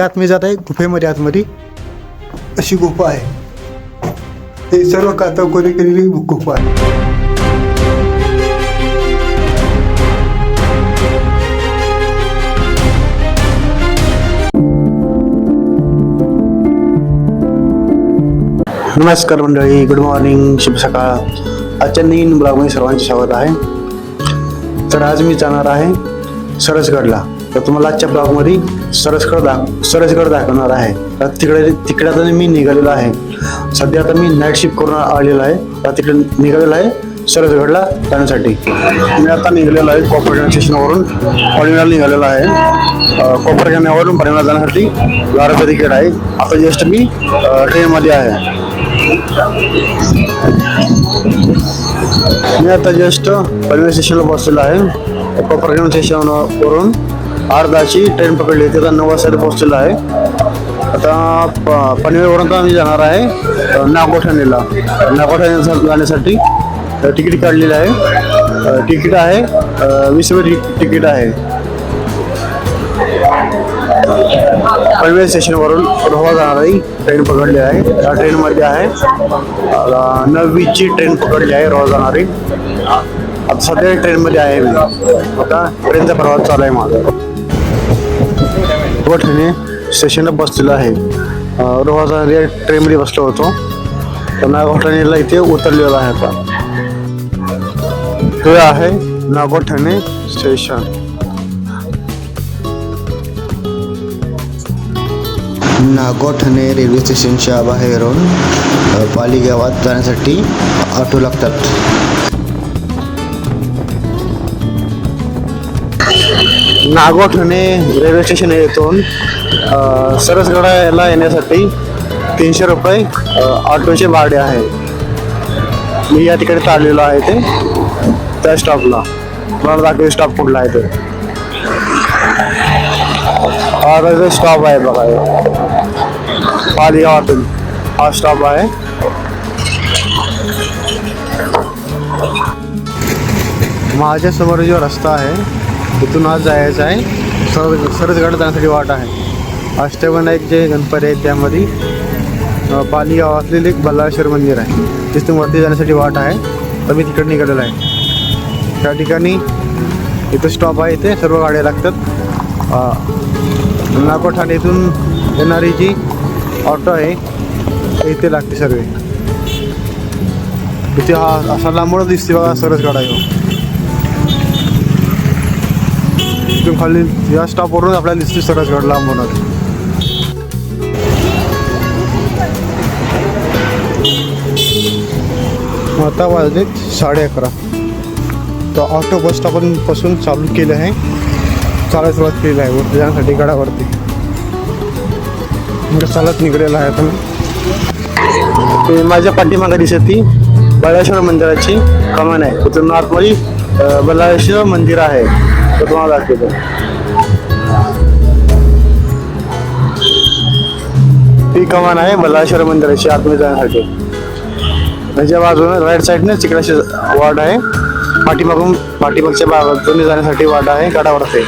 ह्या आतमध्ये जात आहे गुफेमध्ये. आतमध्ये अशी गुफा आहे. हे सर्व कातवकोरी केलेली गुफा आहे. नमस्कार मंडळी, गुड मॉर्निंग, शुभ सकाळ. आजच्या नवीन ब्लॉगमध्ये सर्वांचे स्वागत आहे. तर आज मी जाणार आहे सरसगडला. तर तुम्हाला आजच्या ब्लॉगमध्ये सरसगड दाखवणार आहे. तर तिकडे आता मी निघालेलो आहे. सध्या आता मी नाईट शिफ्ट करून आलेलो आहे. तर तिकडे निघालेलो आहे सरसगडला जाण्यासाठी. मी आता निघालेलो आहे कोपरगाव स्टेशनवरून पनवेलला निघालेलो आहे. कोपरगाववरून पनवेलला जाण्यासाठी 12 रुपये तिकीट आहे. आता जस्ट मी ट्रेनमध्ये आहे. मी आता जस्ट पनवेल स्टेशनला बसलेलो आहे. कोपरगाव स्टेशनवरून अर्धाची ट्रेन पकडली होती. आता 9 वाजता पोहोचलेलो आहे. आता पनवेलवरून आम्ही जाणार आहे नागोठाणेला. नागोठाणे जाण्यासाठी तिकीट काढलेलं आहे. तिकीट आहे 20 रुपये तिकीट आहे. पनवेल स्टेशनवरून रोहा जाणारी ट्रेन पकडली आहे. त्या ट्रेनमध्ये आहे 9वीची ट्रेन पकडली आहे रोहा जाणारी. आता सध्या ट्रेनमध्ये आहे मी. आता ट्रेनचा प्रवास चालू आहे माझा. नागोठाणे स्टेशनला बसलेलं आहे. रोहा जाणारी ट्रेनमध्ये बसलो होतो. तर नागोठाणेला इथे उतरलेला आहे. आता हे आहे नागोठाणे स्टेशन. नागोठाणे रेल्वे स्टेशनच्या बाहेरून पाली गावात जाण्यासाठी ऑटो लागतात. नागोठाणे रेल्वे स्टेशन येथून सरसगडाला येण्यासाठी 300 रुपये ऑटोचे भाडे आहे. मी या ठिकाणी चाललेलो आहे ते त्या स्टॉपला. मला दाखव स्टॉप कुठला आहे ते. हा स्टॉप आहे बघा, पाली गावातून हा स्टॉप आहे. माझ्यासमोर जो रस्ता आहे तिथून आज जायचं आहे. सरसगड जाण्यासाठी वाट आहे. अष्टविनायक जे गणपती आहेत त्यामध्ये पाली गावातले एक बल्लाळेश्वर मंदिर आहे. तिथून वरती जाण्यासाठी वाट आहे. तर मी तिकडे निघालेलो आहे. त्या ठिकाणी इथं स्टॉप आहे. इथे सर्व गाड्या लागतात. नागोठाणेतून येणारी जी ऑटो आहे इथे लागते सर्व. इथे हा असा लांबूनच दिसते बघा सरसगड आहे. इथून खाली या स्टॉपवरून आपल्याला दिसते सरसगड लांबूनच. आता वाजलेत 11:30. तर ऑटो बस स्टॉपपासून चालू केलं आहे. चालायला सुरुवात केली आहे वरती जाण्यासाठी गडावरती. म्हणजे चालत निघालेला आहे. आता मी माझ्या पाठीमागे दिसत ती बल्लाळेश्वर मंदिराची कमान आहे. तिथून आतमध्ये बल्लाळेश्वर मंदिर आहे. तर तुम्हाला दाखवतो. ती कमान आहे बल्लाळेश्वर मंदिराची आतमध्ये जाण्यासाठी. त्याच्या बाजूने राईट साईडने तिकडे वाट आहे. पाठीमागच्या बाजूने जाण्यासाठी वाट आहे गडावरती.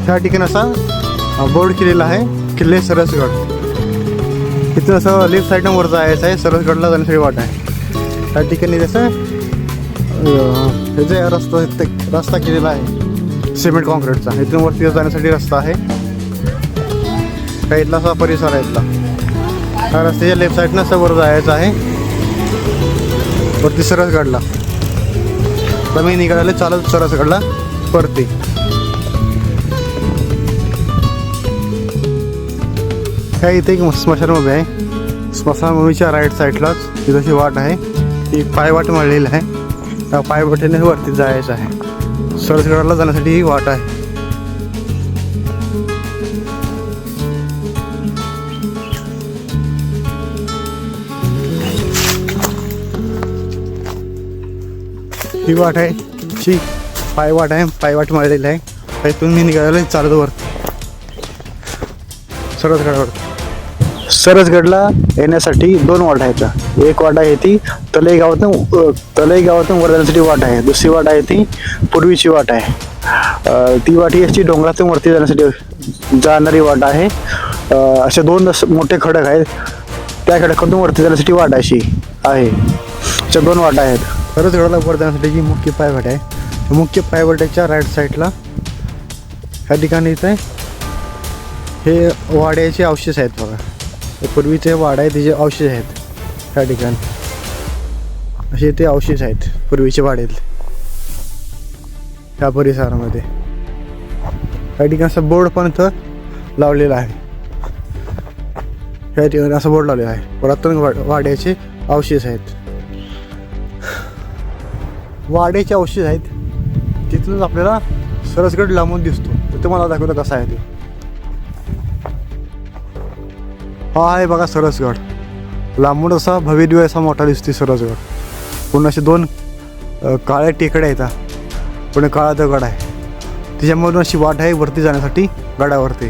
त्या ठिकाणी असा बोर्ड केलेला आहे किल्ले सरसगड. इथून असं लेफ्ट साईडनं वर जायचं आहे. सरसगडला जाण्यासाठी वाट आहे. त्या ठिकाणी जसं हे जे रस्ता केलेला आहे सिमेंट कॉन्क्रीटचा. इथून वरती जाण्यासाठी रस्ता आहे. काही इथला असा परिसर आहे. इथला त्या रस्त्याच्या लेफ्ट साईडनं असं वर जायचं आहे वरती सरसगडला. तर मी निघाले चालत सरसगडला परती. ह्या इथे एक स्मशानभूमी आहे. स्मशानभूमीच्या राईट साईडलाच तिथं वाट आहे. ती पायवाट मारलेली आहे. त्या पायवाटेने वरती जायचं आहे. सरसगडला जाण्यासाठी ही वाट आहे. ही वाट आहे शी पायवाट आहे. पायवाट मारलेली आहे. इथून मी निघालेलो चालत वर सरसगडावर. सरसगडला येण्यासाठी 2 वाटा आहेत. एक वाट आहे ती तलई गावातून वर जाण्यासाठी वाट आहे. दुसरी वाट आहे ती पूर्वीची वाट आहे. ती वाटी अशी डोंगरातून वरती जाण्यासाठी जाणारी वाट आहे. असे दोन मोठे खडक आहेत, त्या खडकातून वरती जाण्यासाठी वाट अशी आहे. अशा दोन वाटा आहेत. सरसगडाला वर जाण्यासाठी जी मुख्य पायवाट आहे, मुख्य पायवाट्याच्या राईट साईडला ह्या ठिकाणी इथे हे वाड्याचे अवशेष आहेत बघा. हे पूर्वीचे वाडा आहे त्याचे अवशेष आहेत ह्या ठिकाणी. असे ते अवशेष आहेत पूर्वीचे वाड्यातले ह्या परिसरामध्ये. ह्या ठिकाणी असं बोर्ड पण इथं लावलेला आहे. ह्या ठिकाणी असं बोर्ड लावलेला आहे, पुरातन वाड्याचे अवशेष आहेत. वाड्याचे अवशेष आहेत, तिथूनच आपल्याला सरसगड लांबून दिसतो. तर तुम्हाला दाखवलं कसं आहे ते. हा आहे बघा सरसगड. लांबून असा भव्यदिव्य असा मोठा दिसते सरसगड. पूर्ण असे दोन काळ्या टेकड्या येतात, पण काळा दगड आहे. त्याच्यामधून अशी वाट आहे वरती जाण्यासाठी गडावरती.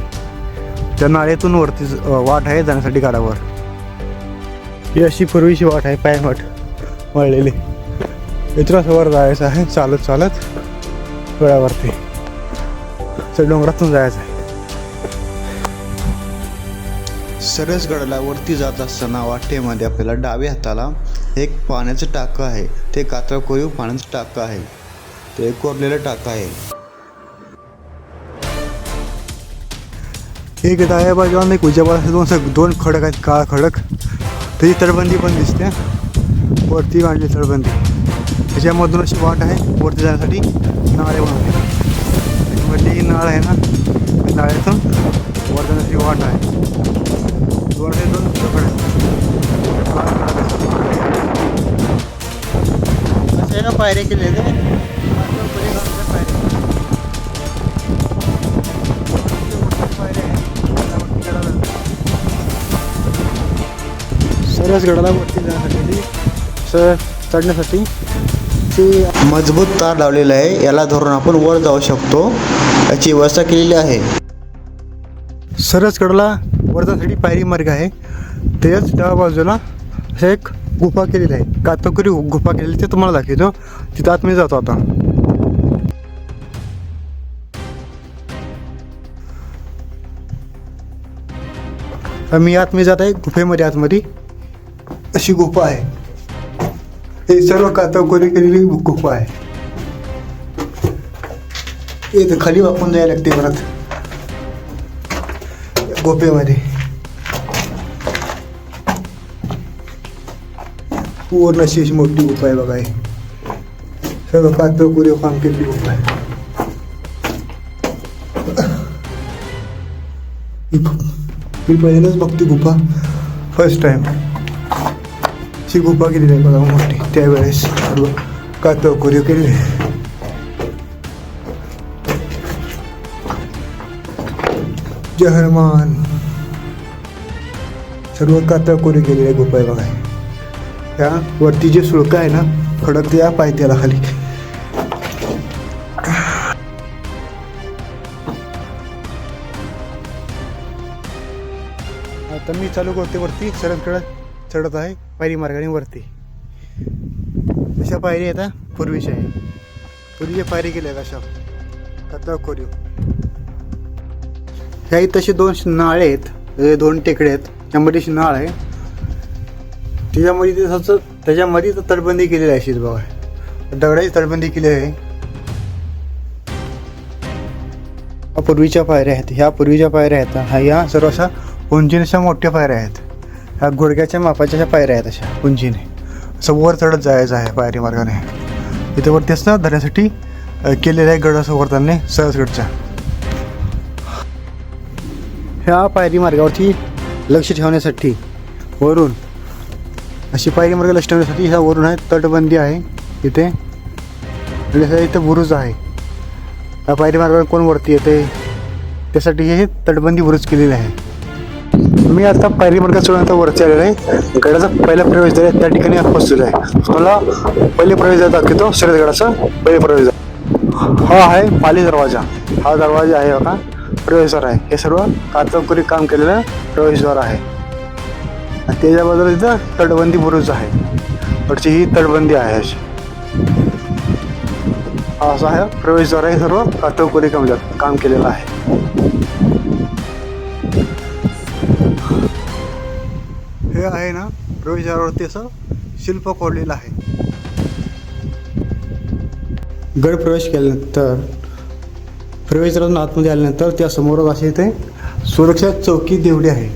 त्या नाळ्यातून वरती वाट आहे जाण्यासाठी गडावर. ही अशी पूर्वीची वाट आहे, पायवाट वळलेली. इथून असं वर जायचं आहे चालत चालत गडावरती. तर डोंगरातून जायचं आहे. सरसगडाला वरती जात असताना वाटेमध्ये आपल्याला डाव्या हाताला एक पाण्याचं टाकं आहे. ते कातळ कोरीव पाण्याचं टाकं आहे, ते कोरलेलं टाकं आहे. एक डाव्या बाजूला एक उजव्या बाजूला दोन खडक आहेत, काळा खडक. त्याची तळबंदी पण दिसते, वरती बांधली तळबंदी. त्याच्यामधून अशी वाट आहे वरती जाण्यासाठी. नाळे बनवली वरती ही नाळ आहे ना, नाळ्यातून वर जाण्यासाठी वाट आहे. वरती दोन दगड असे ना पायऱ्या केलेले. सरसगडाला वरती जाण्यासाठी चढण्यासाठी मजबूत तार लावलेला आहे. याला धरून आपण वर जाऊ शकतो, याची व्यवस्था केलेली आहे. सरसगडाला वर जाण्यासाठी पायरी मार्ग आहे. त्याच डाव्या बाजूला असं एक गुफा केलेली आहे, कातकरी गुफा केलेली. ते तुम्हाला दाखवतो. तिथं आत मी जातो आता. मी आतमध्ये जात आहे गुफेमध्ये. आतमध्ये अशी गुफा आहे. हे सर्व कातकोरी केलेली गुफा आहे. इथं खाली वाकून जायला लागते परत गुफेमध्ये. पूर्ण अशी मोठी गुफा आहे बघा. सर्व कातकोरी काम केलेली गुफा आहे. मी पहिल्यांदाच बघते गुफा, फर्स्ट टाइम. ची गुफा केलेली आहे बघा मोठी. त्यावेळेस सर्व कातकोरी केलेली. जय हनुमान. सर्व कातकोरी केलेली आहे गुफा आहे बघा. ह्या वरती जे सुळका आहे ना खडक, ते या पायथ्याला खाली. आता मी चालू करते वरती. सरसगड चढत आहे पायरी मार्गाने वरती. अशा पायरी आता पूर्वीच्या आहे. पूर्वीच्या पायरी केल्या आहेत अशा कातकोरी. ह्या इथं असे दोन नाळे आहेत, दोन टेकडे आहेत. त्यामध्ये अशी नाळ आहे, त्याच्यामध्ये त्याच्यामध्ये तटबंदी केलेली आहे. अशीच बघा दगडाची तटबंदी केली आहे. पूर्वीच्या पायऱ्या आहेत. ह्या पूर्वीच्या पायऱ्या आहेत. ह्या सर्व अशा उंचीने मोठ्या पायऱ्या आहेत. ह्या गुडघ्याच्या मापाच्या पायऱ्या आहेत अशा उंचीने. असं वर चढत जायचं आहे पायरी मार्गाने. इथे वरती असं धरण्यासाठी केलेलं आहे गड असं वरताना सरसगडच्या. ह्या पायरी मार्गावरती लक्ष ठेवण्यासाठी वरून अशी पायरी मार्ग लक्ष ठेवण्यासाठी ह्या वरून आहे तटबंदी आहे इथे. इथं बुरुज आहे. ह्या पायरी मार्गावर कोण वरती येते त्यासाठी हे तटबंदी बुरुज केलेली आहे. मी आता पायरी मार्ग चढून आता वरती आलेलो आहे. गडाचा पहिला प्रवेशद्वार आहे त्या ठिकाणी पोहोचलेलो आहे. तुम्हाला पहिले प्रवेशद्वार दाखवतो. सरसगडाचा पहिले प्रवेशद्वार हा आहे पाली दरवाजा. हा दरवाजा आहे बघा, प्रवेशद्वार आहे. हे सर्व कातकोरी काम केलेलं प्रवेशद्वार आहे. त्याच्या बाजूला इथं तटबंदी बुरुज आहे. वरची ही तटबंदी आहे अशी. असा आहे प्रवेशद्वार आहे, सर्व कातळकोरी काम केलेलं आहे. हे आहे ना प्रवेशद्वारावरती असं शिल्प कोरलेलं आहे. गड प्रवेश केल्यानंतर प्रवेशद्वारातून आतमध्ये आल्यानंतर त्या समोरच असे इथे सुरक्षा चौकी देवडी आहे.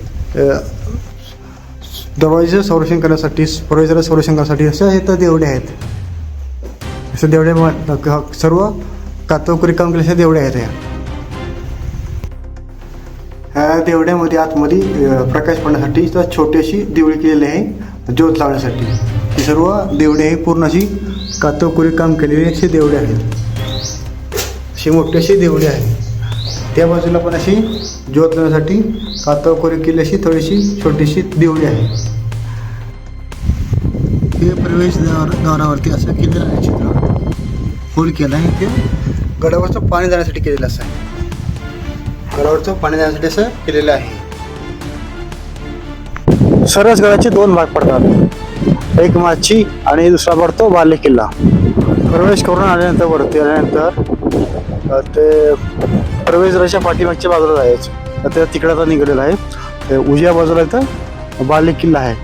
दरवाजाचं संरक्षण करण्यासाठी, प्रवेशद्वाराचं संरक्षण करण्यासाठी असे इथं देवडे आहेत. असे देवडे सर्व कातळकोरी काम केलेले देवडे आहेत. ह्या देवड्यामध्ये आतमध्ये प्रकाश पडण्यासाठी छोटीशी देवळी केलेली आहे, ज्योत लावण्यासाठी. ही सर्व देवडे आहे पूर्ण अशी कातळकोरी काम केलेली अशी देवडे आहेत. अशी मोठी अशी देवडी आहे. त्या बाजूला पण अशी ज्योत लावण्यासाठी कातळकोरी केलेली अशी थोडीशी छोटीशी देवडी आहे. हे प्रवेशद्वारावरती असं केलेलं आहे, चित्र खोल केलं आहे. ते गडावरचं पाणी जाण्यासाठी केलेलं असं आहे. गडावरचं पाणी जाण्यासाठी असं केलेलं आहे. सरस गडाचे 2 भाग पडतात, एक माची आणि दुसरा पडतो बाले किल्ला. प्रवेश करून आल्यानंतर वरती आल्यानंतर ते प्रवेशद्वाराच्या पाठीमागच्या बाजूला जायचं. ते तिकडे आता निघालेलं आहे. ते उजव्या बाजूला इथं बाले किल्ला आहे.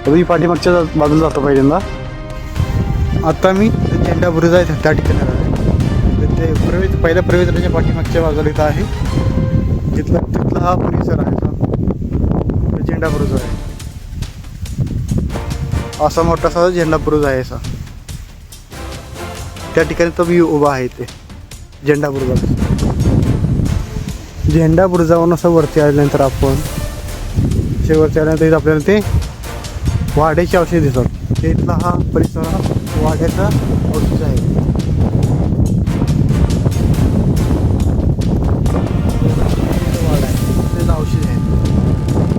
मी पाठीमागच्या बाजूला जातो पहिल्यांदा. आता मी झेंडा बुरुज आहे त्या ठिकाणी आहे. ते पहिल्या प्रवेशद्वाराच्या पाठीमागच्या बाजूला इथं आहे. तिथला हा परिसर आहे, झेंडा बुरुज आहे. असा मोठा असा झेंडा बुरुज आहे असा. त्या ठिकाणी तो मी उभा आहे. ते झेंडा बुरुजावर. झेंडा बुरुजावरून असं वरती आल्यानंतर आपण वरती आल्यानंतर आपल्याला ते वाड्याचे अवशेष दिसतात. ते इथला हा परिसर वाड्याचा अवशेष आहे. वाडा आहे, त्याचा अवशेष आहे.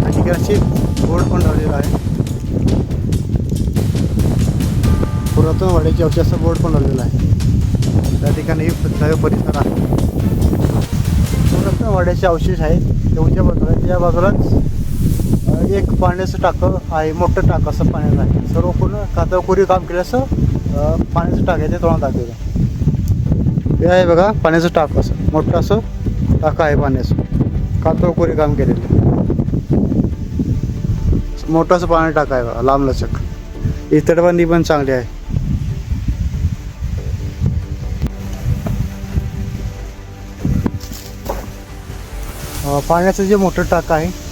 त्या ठिकाणी अशी बोर्ड पण लावलेला आहे. पुरातन वाड्याचे अवशेष बोर्ड पण लावलेला आहे. त्या ठिकाणी परिसर आहे. पुरातन वाड्याचे अवशेष आहेत. तेवढ्या बाजूला त्या बाजूलाच एक पाण्याचं टाकं आहे, मोठं टाकं असं पाण्याचं आहे. सर्व पूर्ण कातळकोरी काम केलं असं पाण्याचं टाक आहे, ते तोंड टाकलेलं. हे आहे बघा पाण्याचं टाक, असं मोठं असं टाकं आहे पाण्याचं, कातळकोरी काम केलेलं. मोठं असं पाणी टाकं आहे बघा, लांबलचक. ही तटबंदी पण चांगली आहे. पाण्याचं जे मोठं टाकं आहे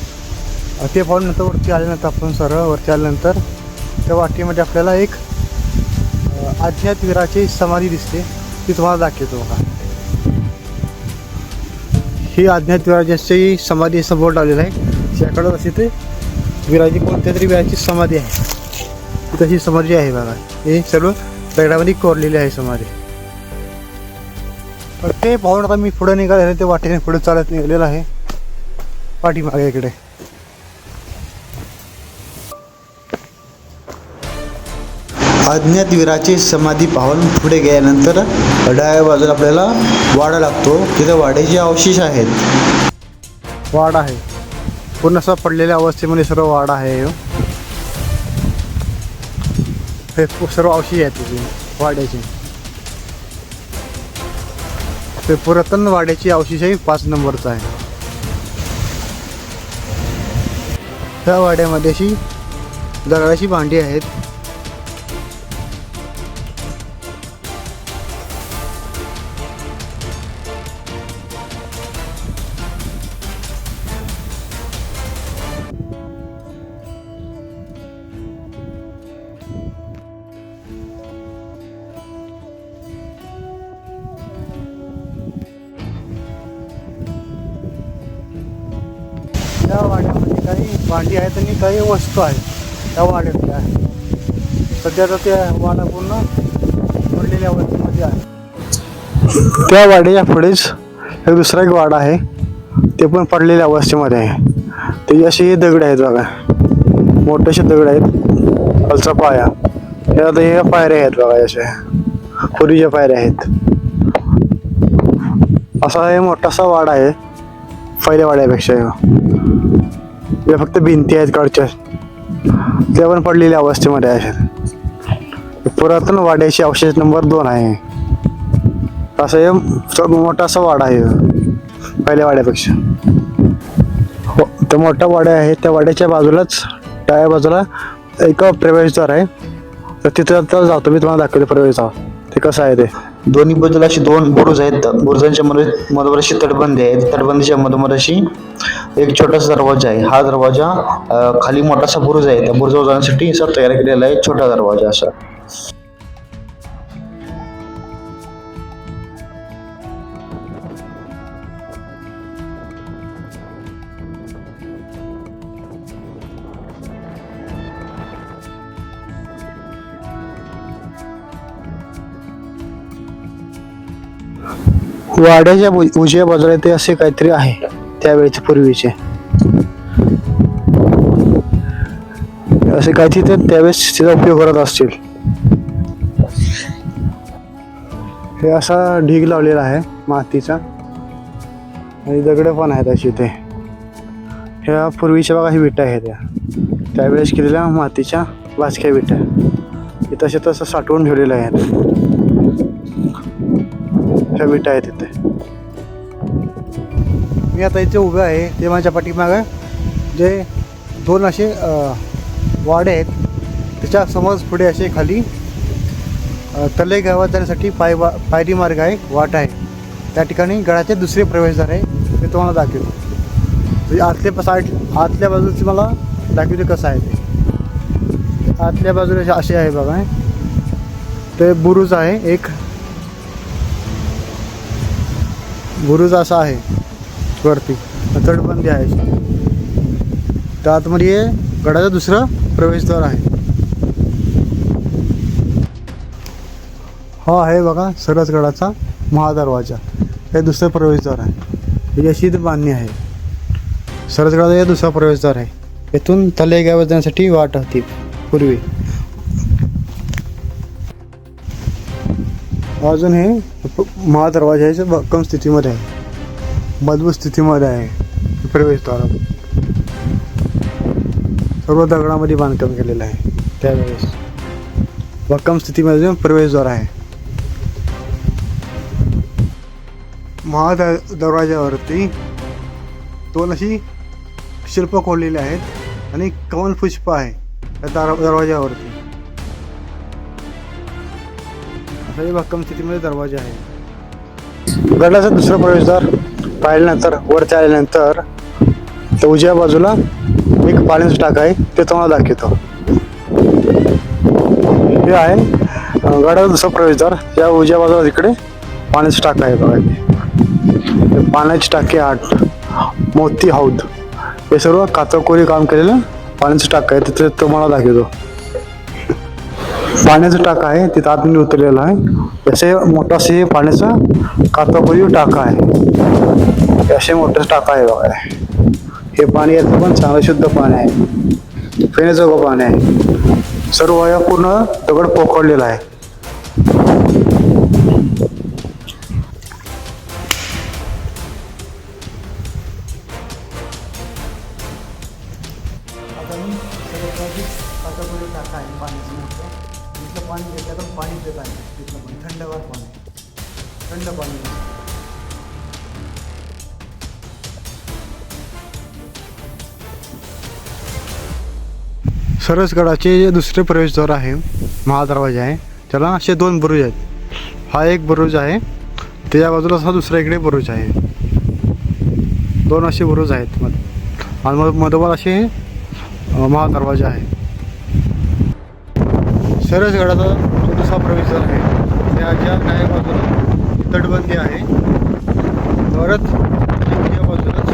ते पाहून नंतर वरती आल्यानंतर आपण सरळ वरती आल्यानंतर त्या वाटेमध्ये आपल्याला एक अज्ञातवीराची समाधी दिसते. ती तुम्हाला दाखवतो बघा. ही अज्ञातवीराची समाधी असं बोर्ड लावलेलं आहे. त्याकडं अशी ते वीराची कोणत्या तरी वीराची समाधी आहे. ती तशी समाधी आहे बघा. हे सर्व दगडामध्ये कोरलेली आहे समाधी. तर ते पाहून आता मी पुढे निघाले, ते वाटेने पुढे चालत निघालेलं आहे पाठीमागे इकडे. अज्ञातवीराची समाधी पाहून पुढे गेल्यानंतर डाव्या बाजूला आपल्याला वाडा लागतो. तिथे वाड्याचे अवशेष आहेत. वाडा आहे पूर्ण असा पडलेल्या अवस्थेमध्ये सर्व वाडा आहे. हे सर्व अवशेष आहेत तिथे वाड्याचे. ते पुरातन वाड्याची अवशेषही 5 नंबरचा आहे. त्या वाड्यामध्ये अशी दगडाची भांडी आहेत. त्या वाड्यामध्ये काही भांडी आहेत आणि काही वस्तू आहेत त्या वाड्यातल्या. सध्या तर त्या वाडा पूर्ण पडलेल्या अवस्थेमध्ये आहे. त्या वाड्याच्या पुढेच एक दुसरा एक वाडा आहे, ते पण पडलेल्या अवस्थेमध्ये आहे. ते असे हे दगड आहेत बघा, मोठेसे दगड आहेत. खालचा पाया, हे पायऱ्या आहेत बघा, अशा खोरीच्या पायऱ्या आहेत. असा हे मोठासा वाडा आहे पहिल्या वाड्यापेक्षा. या फक्त भिंती आहेत काढच्या, त्या पण पडलेल्या अवस्थेमध्ये आहेत. पुरातन वाड्याचे अवशेष नंबर 2 आहे. असं हे मोठा असा वाडा आहे पहिल्या वाड्यापेक्षा. तो मोठा वाडा आहे, त्या वाड्याच्या बाजूलाच डाव्या बाजूला एक प्रवेशद्वार आहे. तर तिथं आता जातो मी, तुम्हाला दाखवतो प्रवेशद्वार ते कसं आहे ते. दोन्ही बाजूला अशी दोन बुरुज आहेत. बुरुजांच्या मधोमध अशी तटबंदी आहे. तटबंदीच्या मधोमध अशी एक छोटासा दरवाजा आहे. हा दरवाजा खाली मोठासा बुरुज आहे. त्या बुरुजावर जाण्यासाठी असा तयार केलेला आहे छोटा दरवाजा असा. वाड्याच्या उजव्या बाजूला ते असे काहीतरी आहे त्यावेळेचे पूर्वीचे, असे काहीतरी ते त्यावेळेस तिचा उपयोग करत असतील. हे असा ढीग लावलेला आहे मातीचा आणि दगड पण आहेत अशी. ते ह्या पूर्वीच्या बघा ही विटा आहेत, त्यावेळेस केलेल्या मातीच्या बाचक्या विटा हे तसे तसं साठवून ठेवलेल्या आहेत. ह्या विटा आहेत तिथे. मी आता इथे उभे आहे, ते माझ्या पाठीमागं जे दोन असे वाडे आहेत, त्याच्या समोर पुढे असे खाली तले गावात जाण्यासाठी पायरी मार्ग आहे, वाट आहे. त्या ठिकाणी गडाचे दुसरे प्रवेशद्वार आहे, ते तुम्हाला दाखवतो. आतल्या बाजूची मला दाखवते कसं आहे ते. आतल्या बाजूला असे आहे बघा, ते बुरुज आहे एक, बुरुज असा आहे वरती, तटबंदी आहे. त्या आतमध्ये गडाचं दुसरं प्रवेशद्वार आहे. हा आहे बघा सरसगडाचा महादरवाजा, हे दुसरं प्रवेशद्वार आहे. ही अशी बांधणी आहे. सरसगडाचा हे दुसरा प्रवेशद्वार आहे. येथून तलेगावात जाण्यासाठी वाट होती पूर्वी. अजून हे महादरवाजा आहे, भक्कम स्थितीमध्ये आहे, मजबूत स्थितीमध्ये आहे. प्रवेशद्वार सर्व दगडामध्ये बांधकाम केलेलं आहे. त्यावेळेस भक्कम स्थितीमध्ये प्रवेशद्वार आहे. महादरवाजावरती दोन अशी शिल्प कोरलेली आहेत आणि कमल पुष्प आहे त्या दरवाजावरती. असा भक्कम स्थितीमध्ये दरवाजा आहे. गडाचा दुसरा प्रवेशद्वार पाहिल्यानंतर वरती आल्यानंतर तर उजव्या बाजूला एक पाण्याचं टाक आहे, ते तुम्हाला दाखवतो. हे आहे गडाचा दुसरा प्रवेशद्वार. या उजव्या बाजूला तिकडे पाण्याचं टाक आहे बघा. ते पाण्याची टाकी 8 मोती हौद, हे सर्व कातळकोरी काम केलेलं पाण्याचं टाक आहे, तिथे तुम्हाला दाखवतो. पाण्याचं टाका आहे तिथं आतमध्ये उतरलेलं आहे. असे मोठा असे पाण्याचा कातळकोरी टाका आहे. असे मोठं टाका आहे बघा. हे पाणी याचं पण चांगलं शुद्ध पाणी आहे, पिण्याजोगं पाणी आहे. सर्व या पूर्ण दगड पोखरलेला आहे. टाका आहे पाण्याचं मोठं, तिथलं पाणी घेतल्यावर पाणी पित आहे. तिथलं पाणी थंडगार पाणी, थंड पाणी. सरसगडाचे दुसरे प्रवेशद्वार आहे, महादरवाजा आहे. त्याला असे 2 बुरुज आहेत. हा एक बुरुज आहे, त्याच्या बाजूला हा दुसरा इकडे बुरुज आहे. 2 असे बुरुज आहेत आणि मधोमध असे महादरवाजा आहे. सरसगडाचा दुसरा प्रवेशद्वार आहे. त्याच्या डाव्या बाजूला तटबंदी आहे. परत उजव्या बाजूलाच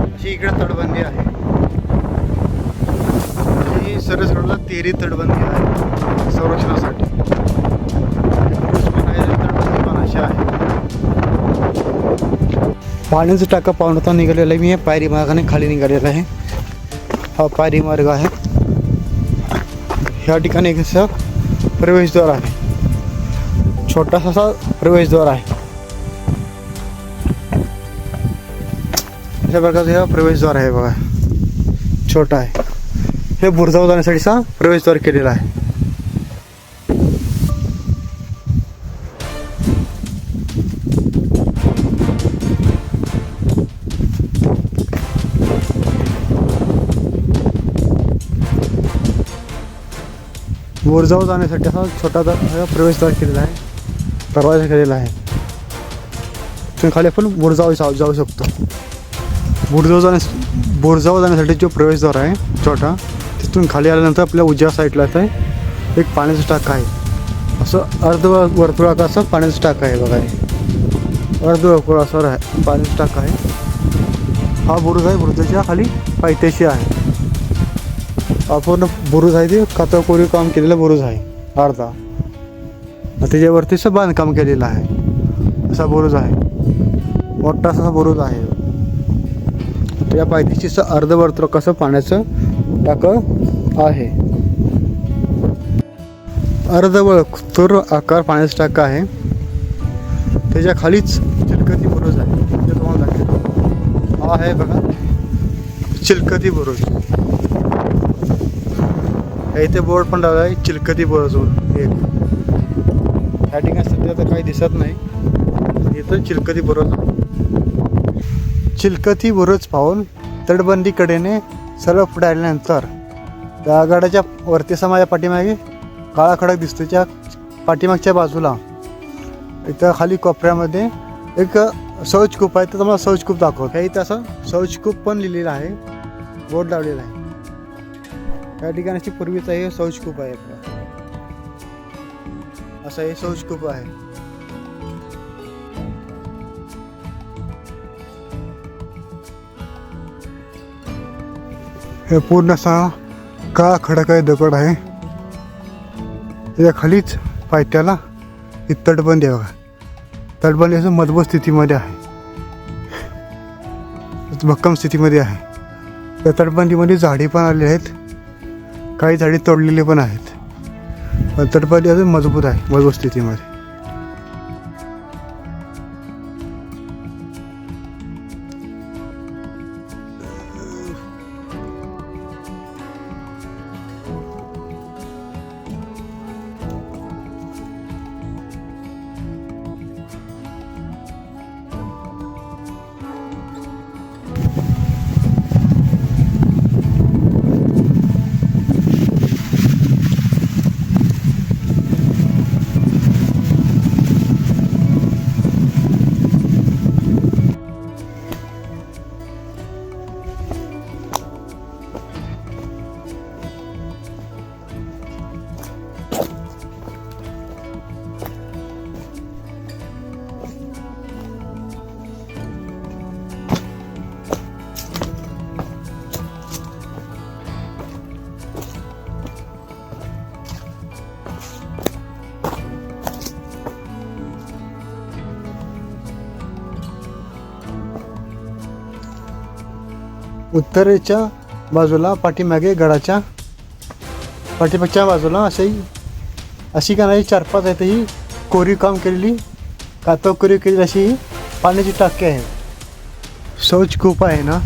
अशी इकडे तटबंदी आहे. ही सरसगडाला 13 तटबंदी आहे संरक्षणासाठी. तटबंदी पण अशी आहे. पाण्याचं टाका पाहुणता निघालेला आहे. मी पायरी मार्गाने खाली निघालेला आहे. हा पायरी मार्ग आहे. ह्या ठिकाणी एक असं प्रवेशद्वार आहे, छोटासा प्रवेशद्वार आहे. अशा प्रकारचा हा प्रवेशद्वार आहे बघा, छोटा आहे. हे बुरुजावर जाण्यासाठीचा प्रवेशद्वार केलेला आहे. बुरुजावर जाण्यासाठी असा छोटा प्रवेशद्वार केलेला आहे, दरवाजा केलेला आहे. तुम्ही खाली आपण बुरुजावर जाऊ शकतो. बुरुजावर जाण्यासाठी जो प्रवेशद्वार आहे छोटा, तिथून खाली आल्यानंतर आपल्या उजव्या साईडला आहे एक पाण्याचं टाक आहे. असं अर्धवर्तुळाकार असं पाण्याचं टाक आहे बघा. अर्धवर्तुळ असं आहे पाण्याचं टाक आहे. हा बुरुज आहे, बुरुजाच्या खाली पायथ्याशी आहे. हा पूर्ण बुरुज आहे ते कातळकोरीव काम केलेला बुरुज आहे अर्धा. त्याच्यावरती असं बांधकाम केलेलं आहे. असा बुरुज आहे, मोठा असा बुरुज आहे. त्या पायथ्याशी असं अर्धवर्तुळ कसं पाण्याचं टाक आहे. अर्धवर्तुळ आकार पाण्याचं टाक आहे. त्याच्या खालीच चिलकती बुरुज आहे. ते तुम्हाला दाखवतो. हा आहे बघा चिलकती बुरुज. इथे बोर्ड पण लावला आहे चिलकती बुरुज एक. ह्या ठिकाणी सध्या तर काही दिसत नाही. इथं चिलकती बुरुज. चिलकती बुरुज पाहून तटबंदीकडेने सर्व पुढे आल्यानंतर त्या गडाच्या वरती समाजा पाठीमागे काळा खडक दिसतो. त्या पाठीमागच्या बाजूला इथं खाली कोपऱ्यामध्ये एक शौचकूप आहे. तर तुम्हाला शौचकूप दाखवतो. हे इथं असं शौचकूप पण लिहिलेलं आहे, बोर्ड लावलेला आहे. या ठिकाणी पूर्वीचं हे शौचकूप आहे. असं हे शौचकूप आहे. हे पूर्ण असा काळा खडक आहे, दगड आहे. त्याच्या खालीच पायथ्याला ही तटबंदी आहे बघा. तटबंदी असं मजबूत स्थितीमध्ये आहे, भक्कम स्थितीमध्ये आहे. त्या तटबंदीमध्ये झाडे पण आलेली आहेत, काही झाडे तोडलेली पण आहेत. पण तटबंदी अजून मजबूत आहे, मजबूत स्थितीमध्ये. उत्तरेच्या बाजूला पाठीमागे गडाच्या पाठीमागच्या बाजूला अशी का नाही 4-5 आहेत ही कोरीव काम केलेली, कातव कोरीव केलेली अशी पाण्याची टाकी आहे. शौचकूप आहे ना,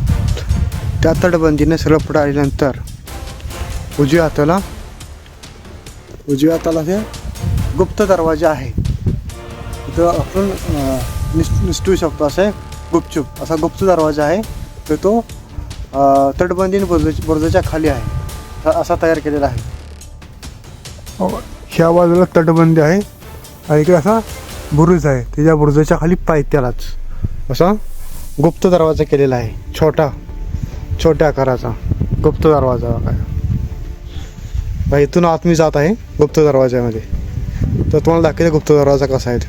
त्या तटबंदीने सर्व पुढे आल्यानंतर उजव्या हाताला ते गुप्त दरवाजा आहे. तिथं आपण निसटू शकतो. असं गुपचूप असा गुप्त दरवाजा आहे. तर तो तटबंदीने बुरुजाच्या खाली आहे, असा तयार केलेला आहे. ह्या बाजूला तटबंदी आहे आणि इकडे असा बुरुज आहे. त्याच्या बुरुजाच्या खाली पायथ्यालाच असा गुप्त दरवाजा केलेला आहे. छोट्या आकाराचा गुप्त दरवाजा काय. इथून आत मी जात आहे गुप्त दरवाजामध्ये. तर तुम्हाला दाखवते गुप्त दरवाजा कसा आहे.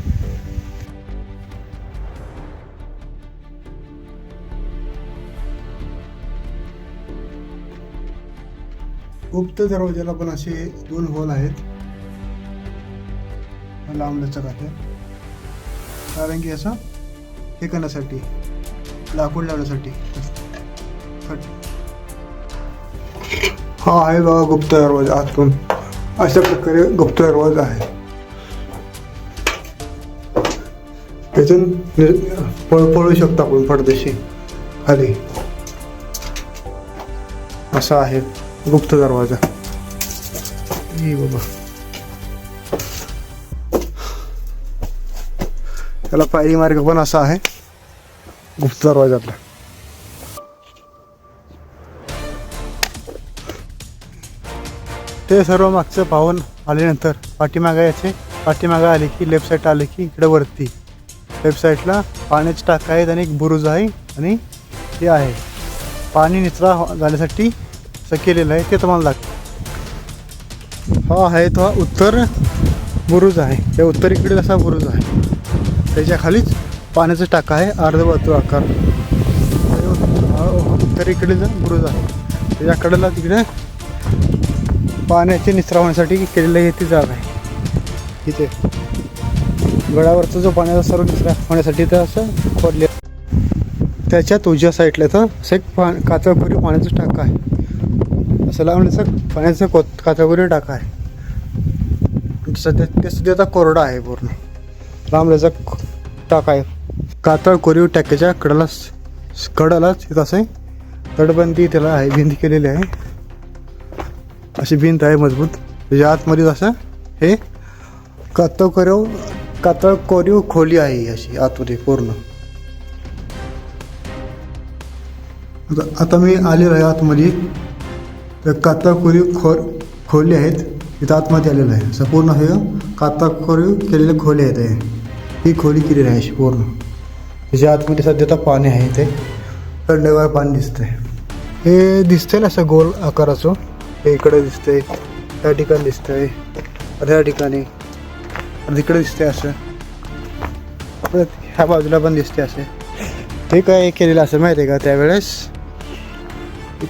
गुप्त दरवाजाला पण असे 2 होल आहेत, लांबलचक आहे. कारण की असं हे करण्यासाठी, लाकूड लावण्यासाठी. हा आहे बघा गुप्त दरवाजा. आतून अशा प्रकारे गुप्त दरवाजा आहे. त्यातून पळू शकतो आपण पडदेशी खाली. असा आहे गुप्त दरवाजा. बाबा त्याला पायरी मार्ग पण असा आहे गुप्त दरवाजातला. ते सर्व मागचं पाहून आल्यानंतर पाठीमागे आले की लेफ्ट साईड आले की इकडे वरती लेफ्ट साईडला पाण्याची टाका आहेत आणि एक बुरुज आहे आणि हे आहे पाणी निचरा झाल्यासाठी असं केलेलं आहे ते तुम्हाला लागतं. हा आहे तो उत्तर बुरुज आहे. त्या उत्तरेकडील असा बुरुज आहे. त्याच्या खालीच पाण्याचा टाका आहे अर्धवर्तुळ आकार. उत्तरेकडील बुरुज आहे त्याच्या कडेला तिकडे पाण्याचे निचरा होण्यासाठी केलेलं आहे ती जागा आहे. इथे गडावरचा जो पाण्याचा सर्व निचरा होण्यासाठी तर असं खोदले. त्याच्यात उजव्या साईडला तर असं एक कातळखोरी पाण्याचा टाका आहे. असं लावण्याचं पाण्याचं कातळखोरी टाका आहे. सध्या ते सुद्धा आता कोरडा आहे पूर्ण लांबल्याचा टाका आहे. कातळ कोरीव टाक्याच्या कडालाच तिथं असं तटबंदी त्याला आहे भिंत केलेली आहे. अशी भिंत आहे मजबूत. त्याच्या आतमध्ये असं हे कातळ कोरीव खोली आहे अशी आतमध्ये पूर्ण. आता मी आलेलो आहे आतमध्ये. तर कातळ कोरीव खोली आहेत तिथं आतमध्ये आलेलं आहे. असं पूर्ण हे कातळ कोरीव केलेले खोली आहेत. ही खोली केलेली आहे अशी पूर्ण. त्याच्या आतमध्ये सध्या तर पाणी आहे. ते थंडगार पाणी दिसतंय. हे दिसतंय ना असं गोल आकाराचं. हे इकडे दिसतंय त्या ठिकाणी दिसतंय त्या ठिकाणी तिकडे दिसतंय असं परत ह्या बाजूला पण दिसते असे. ते काय केलेलं असं माहिती आहे का त्यावेळेस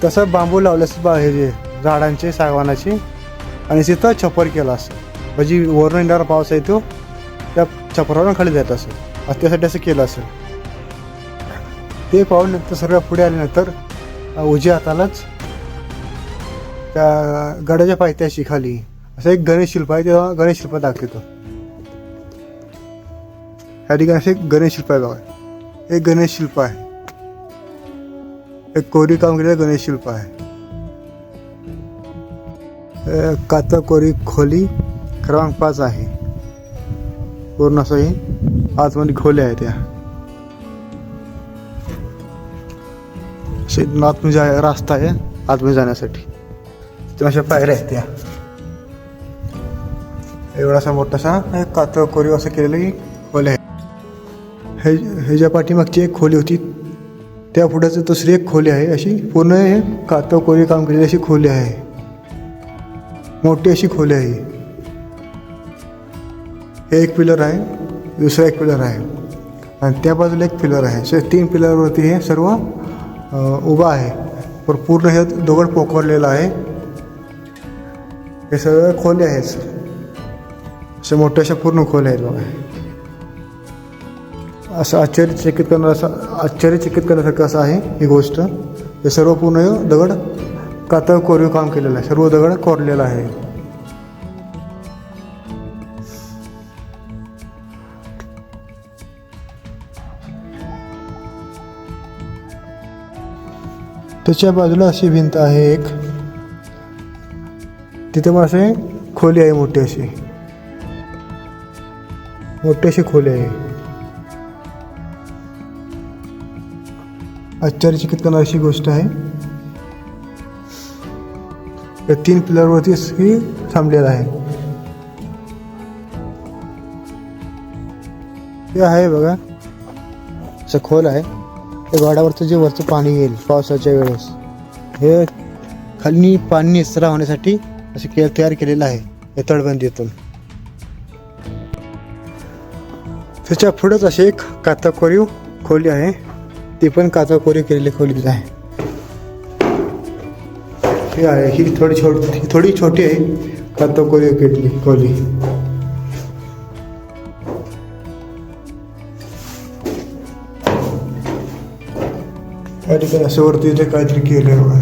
तसं बांबू लावलं असं हे झाडांचे सागवानाचे आणि तिथं छपर केलं असं म्हणजे वरून येणारा पाऊस आहे तो त्या छपरावरून खाली जात असेल त्यासाठी असं केलं असेल. ते पाहून नंतर सर्व पुढे आल्यानंतर उजव्या हातालाच त्या गडाच्या पायथ्याशी खाली असं एक गणेश शिल्प आहे. तेव्हा गणेश शिल्प दाखवतो. ह्या ठिकाणी असे गणेश शिल्प आहे बघा. एक गणेश शिल्प आहे. एक कोरीव काम केलेलं गणेश शिल्प आहे. कातळ कोरीव खोली क्रमांक 5 आहे. पूर्ण असं हे आतमध्ये खोल्या आहे त्या आतमध्ये रास्ता आहे आतमध्ये जाण्यासाठी. अशा पायऱ्या आहेत त्या. एवढासा मोठासा कातळ कोरीव असं केलेलं खोल्या आहे. हे ज्या पाठीमागची एक खोली होती त्या पुढेच दुसरी एक खोली आहे अशी पूर्ण हे कातळ कोरीव काम केलेली अशी खोली आहे. मोठी अशी खोली आहे. हे एक पिलर आहे दुसरा एक पिलर आहे आणि त्या बाजूला एक पिलर आहे. असे 3 पिलरवरती हे सर्व उभा आहे. पण पूर्ण हे दगड पोखरलेलं आहे. हे सगळं खोले आहेत. अशा मोठ्या अशा पूर्ण खोल्या आहेत बघा. असं आश्चर्यचकित करण्यासारखं असं आहे ही गोष्ट. हे सर्व पूर्ण दगड कातळ कोरीव काम केलेलं आहे. सर्व दगड कोरलेला आहे. त्याच्या बाजूला अशी भिंत आहे एक. तिथे मग असे खोली आहे मोठी अशी खोली आहे. आश्चर्यचकित करणारी अशी गोष्ट आहे. या 3 पिलरवरती ही थांबलेला आहे. हे आहे बघा असं खोल आहे. त्या गडावरचं जे वरचं पाणी येईल पावसाच्या वेळेस हे खाली पाणी निचरा होण्यासाठी असे तयार केलेलं आहे या तटबंदीतून. त्याच्या पुढेच अशी एक कातळ कोरीव खोली आहे. ती पण कातळ कोरीव केलेली खोली आहे. ही आहे ही थोडी छोटी आहे कातळ कोरीव केलेली खोली. या ठिकाणी असं वरती इथे काहीतरी केलं बघा.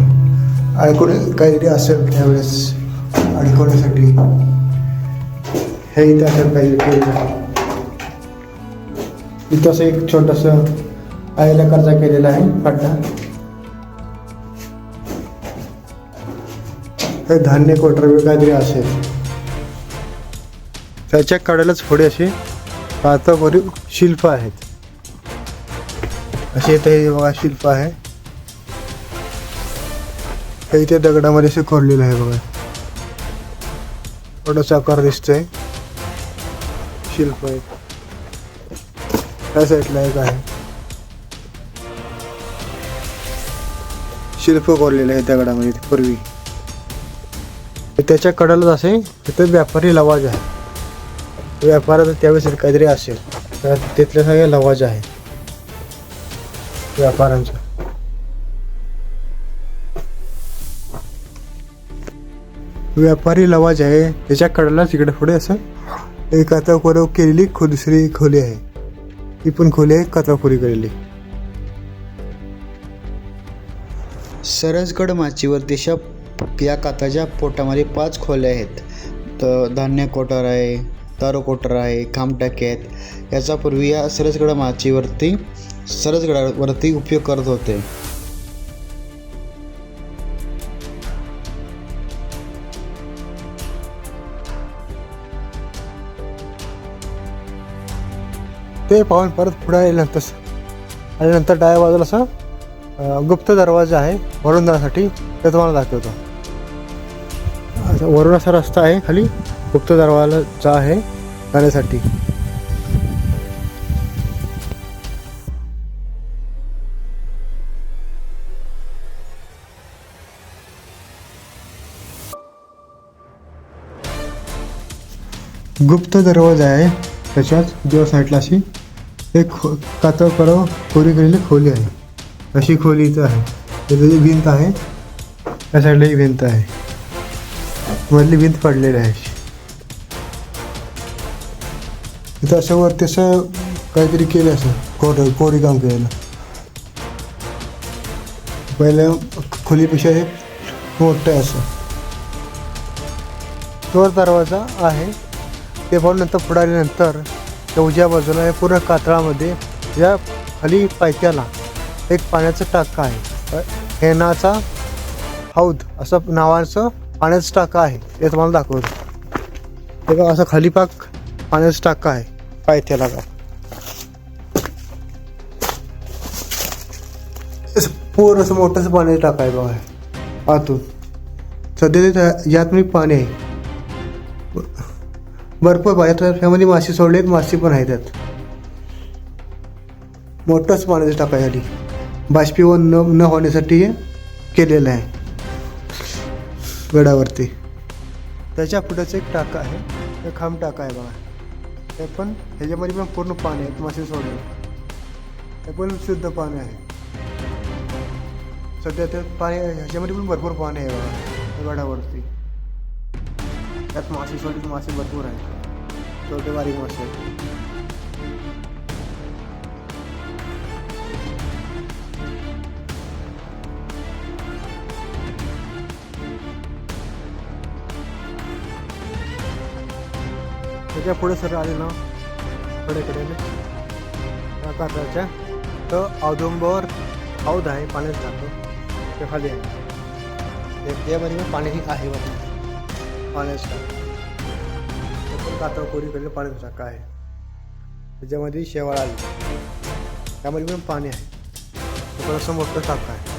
काहीतरी असेल त्यावेळेस अडकवण्यासाठी हे इथे असं काहीतरी केलं. इथं असं एक छोटंसं आयताकारचा केलेला आहे खड्डा. हे धान्य कोटर काहीतरी असेल. त्याच्या कडेलाच पुढे असे कातळ कोरीव शिल्प आहेत. असे इथे बघा शिल्प आहे. हे इथे दगडामध्ये असे कोरलेलं आहे बघा. थोडासा आकार दिसतोय. शिल्प आहे. त्या साईडला एक आहे शिल्प कोरलेलं आहे दगडामध्ये पूर्वी. त्याच्या कडेलाच असे तिथे व्यापारी लवाज आहे. व्यापारात त्यावेळेस काहीतरी असेल तर तिथले सगळे लवाज आहे व्यापाऱ्यांचा. व्यापारी लवाज आहे. त्याच्या कडेला तिकडे पुढे असं एक कातळखोरी केलेली दुसरी खोली आहे. ही पण खोली आहे कातळखोरी केलेली. सरसगड माचीवर दिशा या काताच्या पोटामध्ये 5 खोल्या आहेत. तर धान्य कोठार आहे, दारू कोठार आहे, खामटाके आहेत. याचा पूर्वी या सरसगडावरती उपयोग करत होते. ते पाहून परत पुढे आल्यानंतर डाव्या बाजूला असं गुप्त दरवाजा आहे वरून जाण्यासाठी. ते तुम्हाला दाखवतो. वरून असा रस्ता आहे खाली गुप्त दरवाजा आहे जाण्यासाठी. गुप्त दरवाजा आहे. त्याच्यात जो साईडला अशी एक कातळखोरी केलेली खोली आहे. अशी खोली इथं आहे. त्याची भिंत आहे. त्या साईडला ही भिंत आहे. मधली भिंत पडलेली आहे. इथं असं वरती असं काहीतरी केलं असं कोरी काम केलेलं. पहिल्या खोलीपेक्षा हे मोठं आहे असं. तो दरवाजा आहे. ते पाहून नंतर पुढे आल्यानंतर त्या उजव्या बाजूला या पूर्ण कातळामध्ये या खाली पायथ्याला एक पाण्याचं टाका आहे. हेनाचा हौद असं नावाचं पाण्याचं टाका आहे. ते तुम्हाला दाखवतो. ते बघा असं खाली पाण्याचं टाका आहे पायथ्याला. पूर्ण असं मोठंच पाण्याचं टाका आहे बघा आतून. सध्या यात मी पाणी आहे भरपूर पाहिजे. त्यामध्ये मासे सोडलेत. मासे पण आहेत त्यात. मोठंच पाण्याचं टाका आहे. बाष्पीभवन न होण्यासाठी हे केलेलं आहे गडावरती. त्याच्या पुढेच एक टाका आहे. ते खांब टाका आहे बघा. ते पण ह्याच्यामध्ये पण पूर्ण पाणी आहे मासे सोडले. ते पण शुद्ध पाणी आहे. सध्या ते पाणी ह्याच्यामध्ये पण भरपूर पाणी आहे बघा गडावरती. त्यात मासे सोडले. मासे भरपूर आहेत. छोटे बारीक मासे. त्याच्या पुढे सर आले ना कडेकडे कातळाच्या तर औदुंबर हौद आहे पाण्यात जातो. ते खाली आहे. त्यामध्ये पण पाणी आहे बघा पाण्याचं. कातळखोरी केलेलं पाण्याचा टाका आहे. त्याच्यामध्ये शेवाळ आली. त्यामध्ये पण पाणी आहे. थोडंसं मोठं टाका आहे.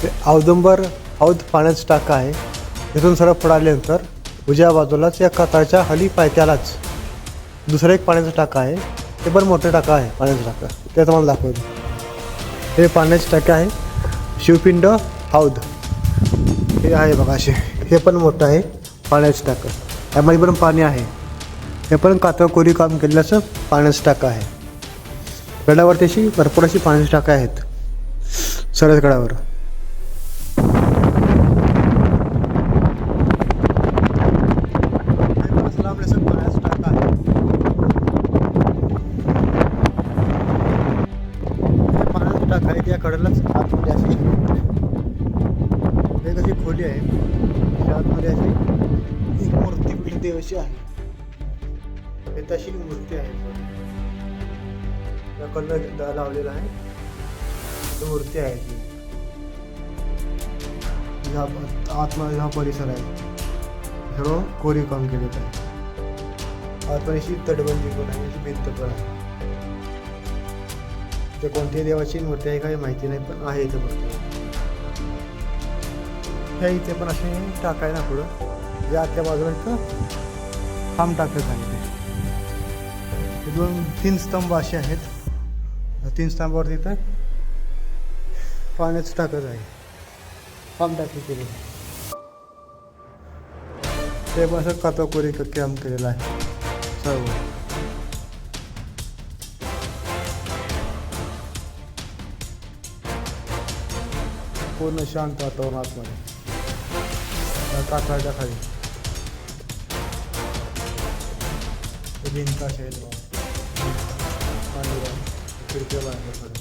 ते औदुंबर हौद पाण्याचा टाका आहे. तिथून सरळ पुढे आल्यानंतर उजव्या बाजूलाच या कातळाच्या खाली पायथ्यालाच दुसरं एक पाण्याचा टाका आहे. ते पण मोठं टाका आहे पाण्याचा टाका. ते तुम्हाला दाखवतो. हे पाण्याचे टाके आहे. शिवपिंड हौद हे आहे बघा असे. हे पण मोठं आहे पाण्याचं टाकं. त्यामध्ये पण पाणी आहे. हे पण कातळखोरी काम केलेलं पाण्याचं टाकं आहे. गडावरती अशी भरपूर अशी पाण्याची टाकं आहेत सरसगडावर. खाली त्या कडेलाच आतमध्ये अशी एक अशी खोली आहे. त्या आतमध्ये अशी एक मूर्ती कुठली देवाची आहे. हे तशी मूर्ती आहे. त्या कलर लावलेला आहे. ती मूर्ती आहे ती आतमध्ये हा परिसर आहे. सर्व कोरीव काम केलेलं आहे. आतमध्ये अशी तटबंदी पण आहे. अशी भिंत पण आहे. ते कोणत्याही देवाची मूर्ती आहे काही माहिती नाही, पण आहे इथे मूर्ती. ह्या इथे पण असे टाका आहे ना पुढं, जे आतल्या बाजूला इथं खांब टाकत आहे. ते 2-3 स्तंभ असे आहेत. 3 स्तंभावरती इथं पाण्याचं टाकत आहे, खांब टाकी केली. ते पण असं कातोकोरी काम केलेलं आहे सर्व. पूर्ण शांत वातावरण आतमध्ये काठाच्या खाली. भिंत असे आहेत खिडक्या बांधल्या.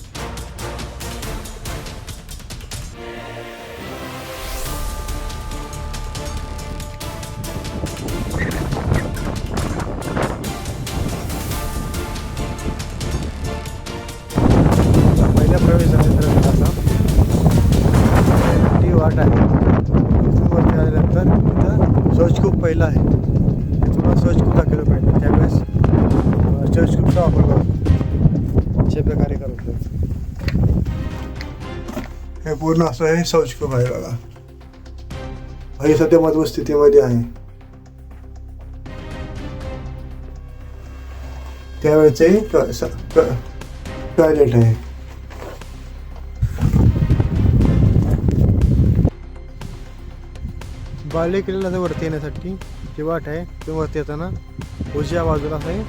पहिल्या प्रवेशाचा ती वाट आहे. वरती आल्यानंतर इथं शौचकूप पहिला आहे. तुम्हाला शौचकूप दाखवलं पाहिजे. त्यावेळेस शौचकूपचा वापर करतो अशा प्रकारे करतो. हे पूर्ण असं हे शौचकूप आहे बघा. हे सध्या मजबूत स्थितीमध्ये आहे. त्यावेळेचे टॉयलेट आहे. बाले किल्ल्याला वरती येण्यासाठी जी वाट आहे ते वरती येताना उजव्या बाजूला आहे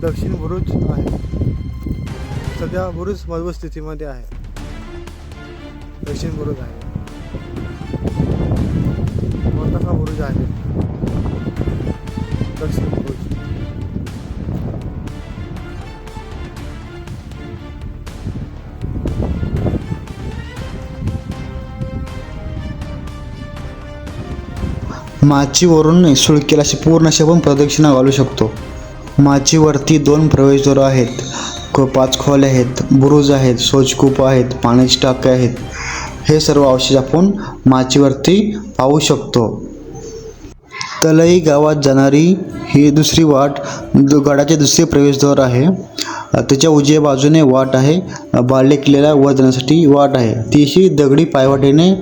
दक्षिण बुरुज आहे. सध्या बुरुज मजबूत स्थितीमध्ये आहे. दक्षिण बुरुज आहे, मोठा बुरुज आहे दक्षिण बुरुज. माचीवरून सुळकेला अशी पूर्ण अशी आपण प्रदक्षिणा घालू शकतो. माचीवरती 2 प्रवेशद्वार आहेत, 5 खोल्या आहेत, बुरुज आहेत, शौचकूप आहेत, पाण्याची टाके आहेत. हे सर्व अवशेष आपण माचीवरती पाहू शकतो. तलई गावात जाणारी ही दुसरी वाट गडाचे दुसरे प्रवेशद्वार आहे. त्याच्या उजव्या बाजूने वाट आहे. बाले किल्ल्याला वर जाण्यासाठी वाट आहे. ती अशी दगडी पायवाटेने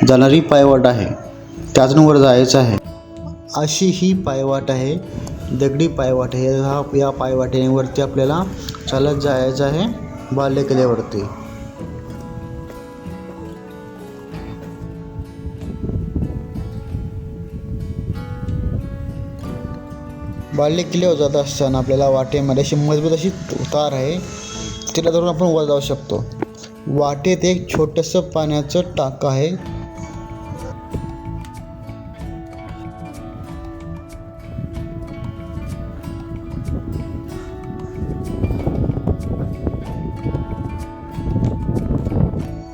जाणारी पायवाट आहे. त्यातून वर जायचं आहे. अशी ही पायवाट आहे, दगडी पायवाट आहे. या पायवाटेने वरती आपल्याला चालत जायचं आहे बाले किल्ल्यावरती. बाले किल्ल्यावर जात असताना आपल्याला वाटेमध्ये अशी मजबूत अशी तार आहे, तिला धरून आपण वर जाऊ शकतो. वाटेत एक छोटंसं पाण्याचं टाकं आहे.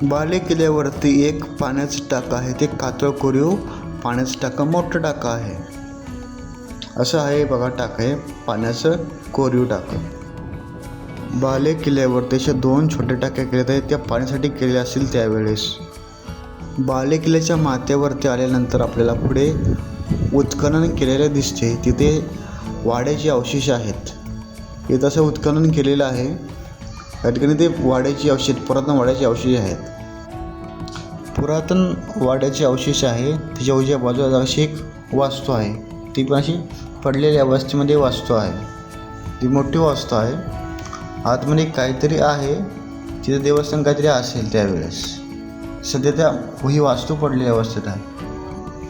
बाले किल्ल्यावरती एक पाण्याचं टाकं आहे. ते कातळ कोरीव पाण्याचं टाकं, मोठं टाकं आहे. असं आहे बघा, टाकं आहे पाण्याचं कोरीव टाकं. बाले किल्ल्यावरती अशा 2 छोटे टाक्या केलेल्या आहेत. त्या पाण्यासाठी केलेल्या असतील त्यावेळेस. बाले किल्ल्याच्या माथ्यावरती आल्यानंतर आपल्याला पुढे उत्खनन केलेलं दिसते. तिथे वाड्याचे अवशेष आहेत. इथं असं उत्खनन केलेलं आहे. या ठिकाणी ते वाड्याची अवशेष, पुरातन वाड्याचे अवशेष आहेत. पुरातन वाड्याचे अवशेष आहे. त्याच्या उजव्या बाजूला अशी एक वास्तू आहे. ती पण अशी पडलेल्या अवस्थेमध्ये वास्तू आहे. ती मोठी वास्तू आहे. आतमध्ये काहीतरी आहे. तिथे देवस्थान काहीतरी असेल त्यावेळेस. सध्या ही वास्तू पडलेल्या अवस्थेत आहे.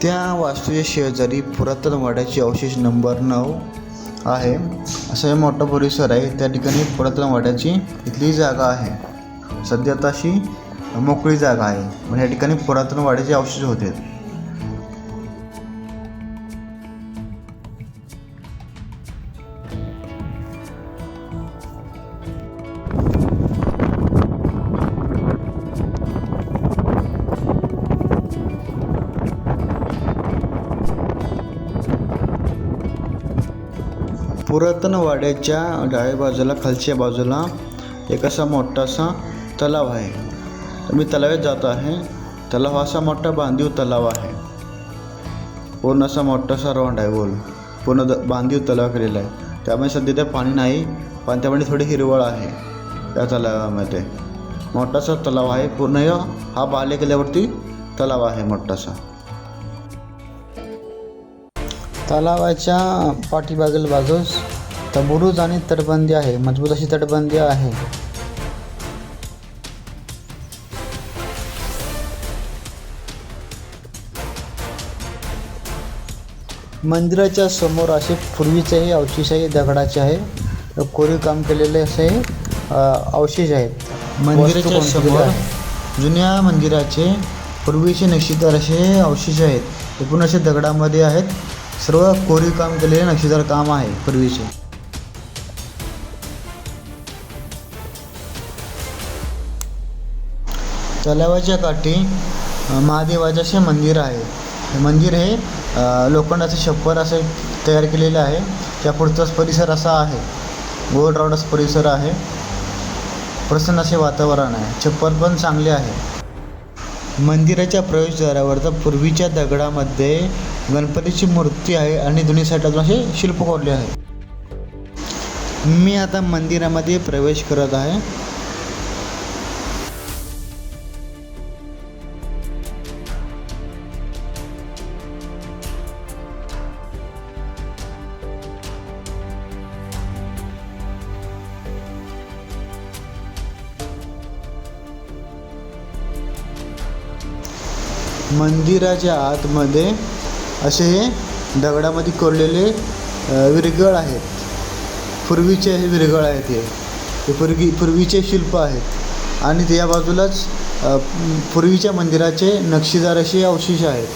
त्या वास्तूच्या शेजारी पुरातन वाड्याचे अवशेष नंबर 9 आहे. असं हे मोठा परिसर आहे. त्या ठिकाणी पुरातन वाड्याची इथली जागा आहे. सध्या तशी मोकळी जागा आहे. म्हणजे या ठिकाणी पुरातन वाड्याचे अवशेष होते. पुरातन वाड्याच्या डाव्या बाजूला, खालच्या बाजूला एक असा मोठासा तलाव आहे. मी तलावात जात आहे. तलाव असा मोठा बांधीव तलाव आहे. पूर्ण असा मोठासा राऊंड आहे गोल. पूर्ण बांधीव तलाव केलेला आहे. त्यामुळे सध्या त्या पाणी नाही, पण त्यामध्ये थोडी हिरवळ आहे. या तलावामध्ये. मोठासा तलाव आहे, पूर्ण हा बाले किल्ल्यावरती तलाव आहे मोठासा. तलावाच्या पाठीमागील बाजूस बुरुज आणि तटबंदी आहे, मजबूत अशी तटबंदी आहे. मंदिराच्या समोर असे पूर्वीचेही अवशेष आहे, दगडाचे आहे, कोरीव काम केलेले असे अवशेष आहेत. मंदिराच्या समोर जुन्या मंदिराचे पूर्वीचे नक्षीदार असे अवशेष आहेत. ते पूर्ण असे दगडामध्ये आहेत. सर्व कोरीव काम केलेले नक्षीदार काम आहे पूर्वीचे. तलावाच्या काठी महादेवाचे असे मंदिर आहे. हे मंदिर हे लोखंडाचे छप्पर असे तयार केलेले आहे. त्या पुढचाच परिसर असा आहे, गोल राऊंड परिसर आहे. प्रसन्न असे वातावरण आहे, छप्पर पण चांगले आहे. मंदिराच्या प्रवेशद्वारावर पूर्वीच्या दगडामध्ये गणपतीची मूर्ती आहे आणि दोन्ही साईडला असे शिल्प कोरले आहे. मी आता मंदिरामध्ये प्रवेश करत आहे. मंदिराच्या आतमध्ये असे हे दगडामध्ये कोरलेले विरगळ आहेत. पूर्वीचे हे विरगळ आहेत. हे पूर्वीचे शिल्प आहेत आणि त्या बाजूलाच पूर्वीच्या मंदिराचे नक्षीदार असे अवशेष आहेत.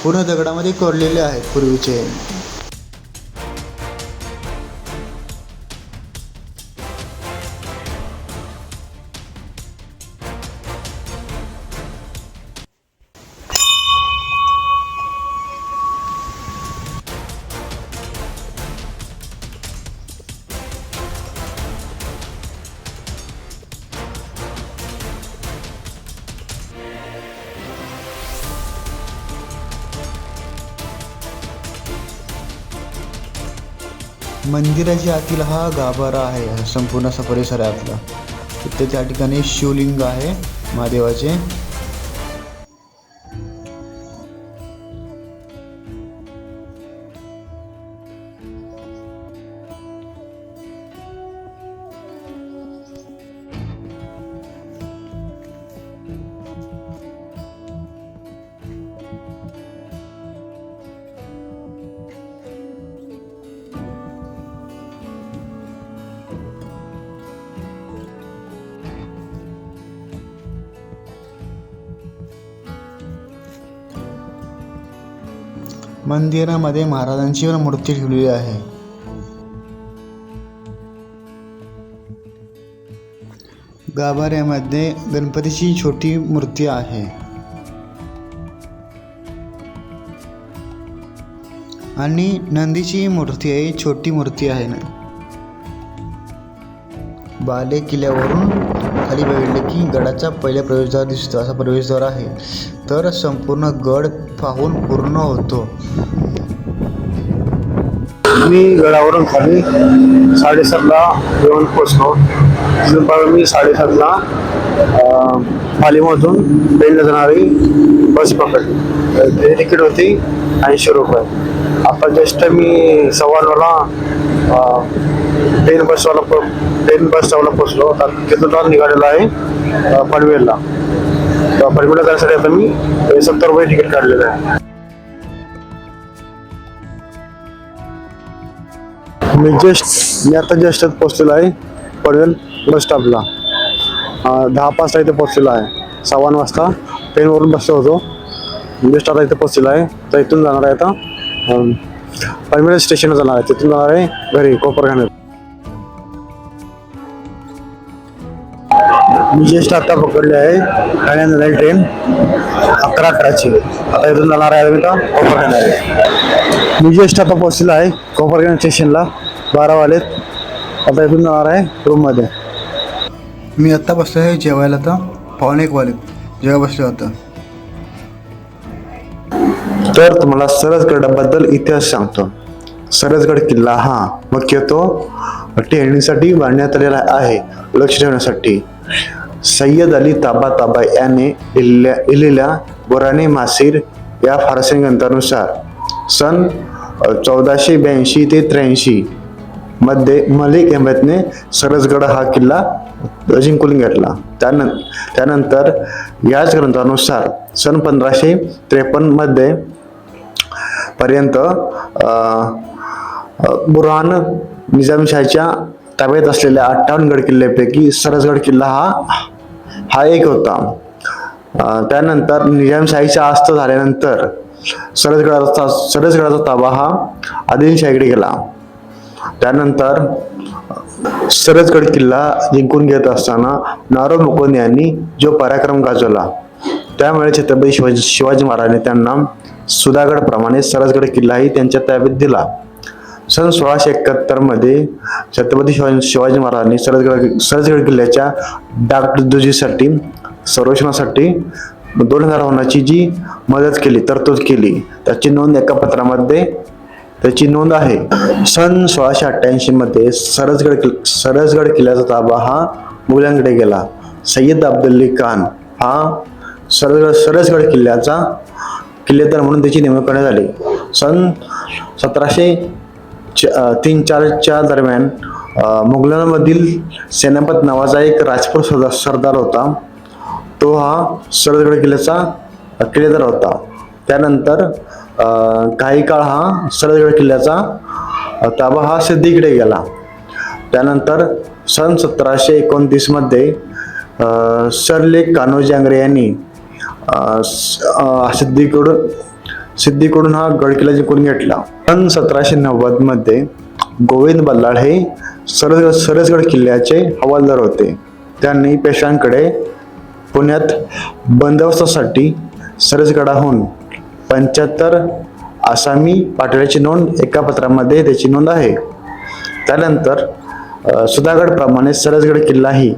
पूर्ण दगडामध्ये कोरलेले आहेत पूर्वीचे. मंदिराच्या आतील हा गाभारा आहे, संपूर्ण असा परिसर आहे आतला. तिथे त्या ठिकाणी शिवलिंग आहे महादेवाचे. मंदिरामध्ये महाराजांची मूर्ती ठेवलेली आहे. गाभाऱ्यामध्ये गणपतीची छोटी मूर्ती आहे आणि नंदीची मूर्ती आहे, छोटी मूर्ती आहे. बाले किल्ल्यावरून खाली बघितले की गडाचा पहिला प्रवेशद्वार दिसतो. असा प्रवेशद्वार आहे, तर संपूर्ण गड पाहून पूर्ण होतो. मी गडावरून खाली 7:30ला येऊन पोचलो. तिथून पण मी 7:30ला पालीमधून पेनला जाणारी बस पकडली. त्याची तिकीट होती 80 रुपये. आता जस्ट मी 9:15ला ट्रेन बस स्टॉपला पोचलो. तिथून जाऊन निघालेलो आहे पनवेलला. पनवेलला जाण्यासाठी आता मी 70 रुपये तिकीट काढलेलं आहे. मी आता जस्ट पोचलेलो आहे पनवेल बस स्टॉपला. 10:05 इथे पोचलेलो आहे. 9:15 वाजता ट्रेनवरून बसलो होतो. जस्ट आता इथे पोचलेलो आहे. तर इथून जाणार आहे आता पनवेल स्टेशनला जाणार आहे. तिथून जाणार आहे घरी कोपरखान्यात. मी जस्ट आता पकडले आहे ठाण्याला जाईल ट्रेन 11:11ची. आता इथून जाणार आहे मी कोपरखान्यात. मी जस्ट आता पोचलेलो आहे कोपरखाना स्टेशनला. 12 वाजलेत. आता इथून जाणार आहे रूममध्ये. मी आत्ता बसलो आहे जेवायला. आता 1:15 वाजलेत जेव्हा बसलो होता. तर तुम्हाला सरसगडाबद्दल इतिहास सांगतो. सरसगड किल्ला हा मुख्यतो टेहळणीसाठी बांधण्यात आलेला आहे. लक्ष ठेवण्यासाठी सय्यद अली ताबा याने लिहिलेल्या बुराने मासीर या फारसी ग्रंथानुसार सन 1482 ते 83 मध्ये मलिक अहमदने सरसगड हा किल्ला जिंकून घेतला. त्यानंतर याच ग्रंथानुसार सन 1553 मध्ये पर्यंत बुरहान निजामशाहीच्या ताब्यात असलेल्या 58 गड किल्ल्यापैकी सरसगड किल्ला हा एक होता. त्यानंतर निजामशाहीचा अस्त झाल्यानंतर सरसगडाचा ताबा हा आदिलशाहीकडे गेला. त्यानंतर सरसगड किल्ला जिंकून घेत असताना नारो मुकुंद यांनी जो पराक्रम गाजवला, त्यामुळे छत्रपती शिवाजी महाराजांनी त्यांना सुधागड प्रमाणे सरसगड किल्लाही त्यांच्या ताब्यात दिला. सन 1671 मध्ये छत्रपती शिवाजी महाराजांनी सरसगड किल्ल्याच्या डागडुजीसाठी संरक्षणासाठी 2000 होण्याची जी मदत केली, तरतूद केली, त्याची नोंद एका पत्रामध्ये त्याची नोंद आहे. सन 1688 मध्ये सरसगड किल्ल्याचा ताबा हा मुघलांकडे गेला. सय्यद अब्दुल्ली खान हा सरसगड किल्लेदार म्हणून त्याची नेमणूक करण्यात आली. सन 1703-4 दरम्यान मुघलांमधील सेनापत नावाचा एक राजपूत सरदार होता. तो हा सरसगड किल्ल्याचा किल्लेदार होता. त्यानंतर काही काळ हा सरसगड किल्ल्याचा ताबा हा सिद्दीकडे गेला. त्यानंतर सन 1729 मध्ये सरलेख कान्होजी आंग्रे यांनी सिद्दीकडून हा गड किल्ला जिंकून घेतला. सन 1790 मध्ये गोविंद बल्लाळ हे सरसगड किल्ल्याचे हवालदार होते. त्यांनी पेशव्यांकडे पुण्यात बंदोबस्तासाठी सरसगडाहून 75 आसामी पाठवल्याची नोंद एका पत्रामध्ये त्याची नोंद आहे. त्यानंतर सुधागड प्रमाणे सरसगड किल्लाही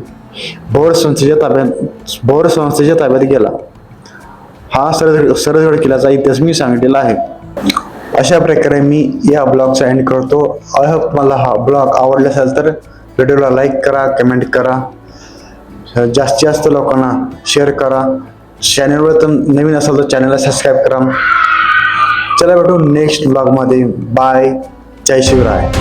भोर संस्थेच्या ताब्यात गेला. हा सरसगड किल्ल्याचा इतिहास मी सांगितलेला आहे. अशा प्रकारे मी या ब्लॉगचा एंड करतो. आय होप मला हा ब्लॉग आवडला असेल तर व्हिडिओला लाईक करा, कमेंट करा, जास्तीत जास्त लोकांना शेअर करा. चॅनलवर तर नवीन असाल तर चॅनलला सबस्क्राईब करा. चला भेटू नेक्स्ट ब्लॉगमध्ये. बाय. जय शिवराय.